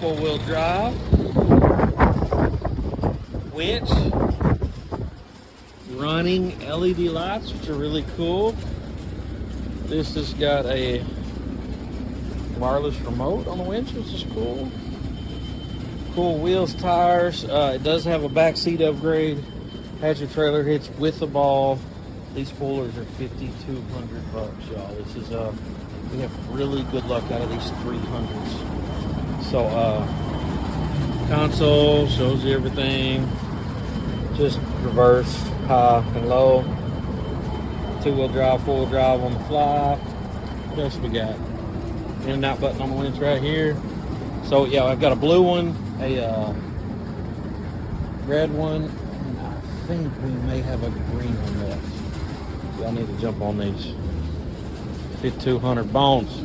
4-wheel drive. Winch. Running LED lights, which are really cool. This has got a wireless remote on the winch, which is cool. Cool wheels, tires. It does have a back seat upgrade. Has your trailer hitch with the ball. These spoilers are $5,200, y'all. This is we have really good luck out of these 300s. So console shows you everything. Just reverse, high and low. 2-wheel drive, 4-wheel drive on the fly. What else we got? In and out button on the winch right here. So yeah, I've got a blue one, a red one, and I think we may have a green one left. Y'all need to jump on these. 5,200 bones.